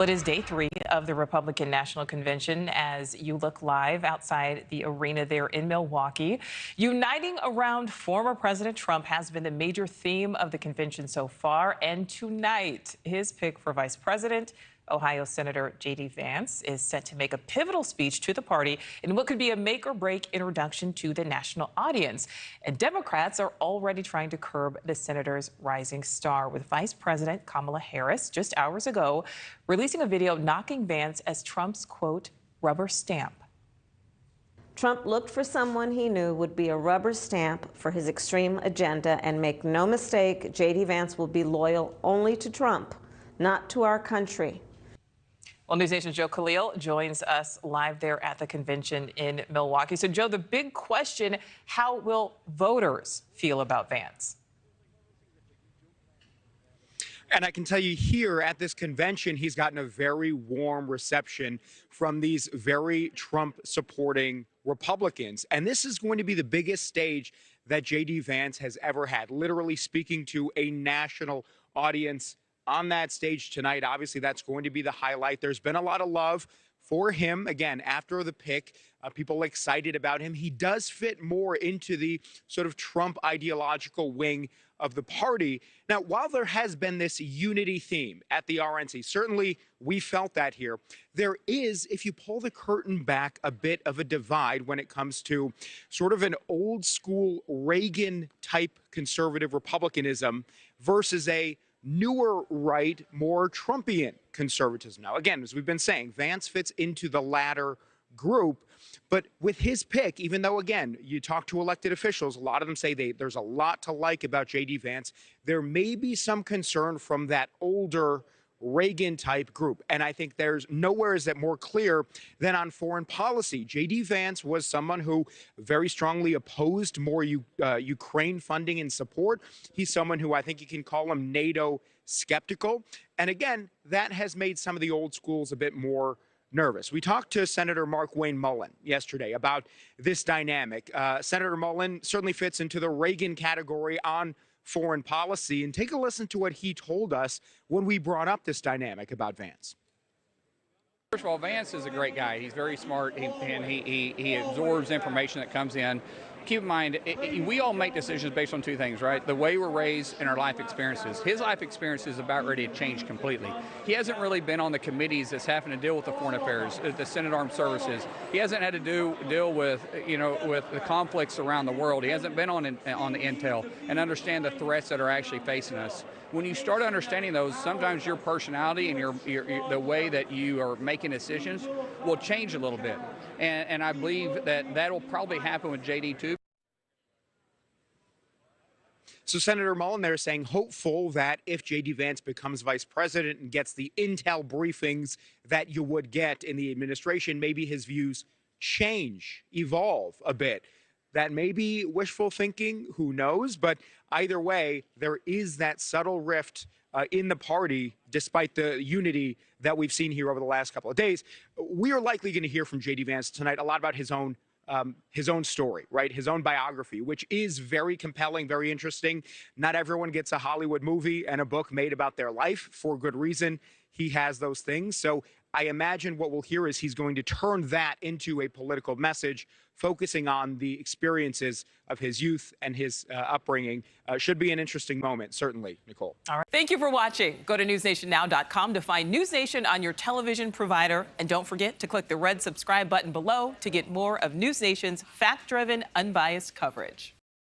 It is day 3 of the Republican National Convention as you look live outside the arena there in Milwaukee. Uniting around former President Trump has been the major theme of the convention so far. And tonight, his pick for vice president, Ohio Senator J.D. Vance, is set to make a pivotal speech to the party in what could be a make-or-break introduction to the national audience. And Democrats are already trying to curb the senator's rising star, with Vice President Kamala Harris just hours ago releasing a video knocking Vance as Trump's, quote, rubber stamp. Trump looked for someone he knew would be a rubber stamp for his extreme agenda, and make no mistake, J.D. Vance will be loyal only to Trump, not to our country. Well, NewsNation's Joe Khalil joins us live there at the convention in Milwaukee. So, Joe, the big question, how will voters feel about Vance? And I can tell you here at this convention, he's gotten a very warm reception from these very Trump-supporting Republicans. And this is going to be the biggest stage that J.D. Vance has ever had, literally speaking to a national audience on that stage tonight. Obviously, that's going to be the highlight. There's been a lot of love for him. Again, after the pick, people excited about him. He does fit more into the sort of Trump ideological wing of the party. Now, while there has been this unity theme at the RNC, certainly we felt that here, there is, if you pull the curtain back, a bit of a divide when it comes to sort of an old school Reagan type conservative republicanism versus a newer right, more Trumpian conservatism. Now, again, as we've been saying, Vance fits into the latter group. But with his pick, even though, again, you talk to elected officials, a lot of them say there's a lot to like about J.D. Vance, there may be some concern from that older Reagan-type group. And I think there's nowhere is that more clear than on foreign policy. J.D. Vance was someone who very strongly opposed more Ukraine funding and support. He's someone who I think you can call him NATO skeptical. And again, that has made some of the old schools a bit more nervous. We talked to Senator Markwayne Mullin yesterday about this dynamic. Senator Mullin certainly fits into the Reagan category on foreign policy, and take a listen to what he told us when we brought up this dynamic about Vance. First of all, Vance is a great guy. He's very smart, and he absorbs information that comes in. Keep in mind, we all make decisions based on two things, right? The way we're raised and our life experiences. His life experience is about ready to change completely. He hasn't really been on the committees that's having to deal with the foreign affairs, the Senate Armed Services. He hasn't had to deal with, with the conflicts around the world. He hasn't been on the intel and understand the threats that are actually facing us. When you start understanding those, sometimes your personality and the way that you are making decisions will change a little bit. And I believe that will probably happen with J.D. too. So Senator Mullin there saying hopeful that if J.D. Vance becomes vice president and gets the intel briefings that you would get in the administration, maybe his views change, evolve a bit. That may be wishful thinking, who knows? But either way, there is that subtle rift in the party, despite the unity that we've seen here over the last couple of days. We are likely going to hear from J.D. Vance tonight a lot about his own story, right? His own biography, which is very compelling, very interesting. Not everyone gets a Hollywood movie and a book made about their life for good reason. He has those things. So I imagine what we'll hear is he's going to turn that into a political message, focusing on the experiences of his youth and his upbringing. Should be an interesting moment, certainly, Nichole. All right. Thank you for watching. Go to newsnationnow.com to find NewsNation on your television provider. And don't forget to click the red subscribe button below to get more of NewsNation's fact-driven, unbiased coverage.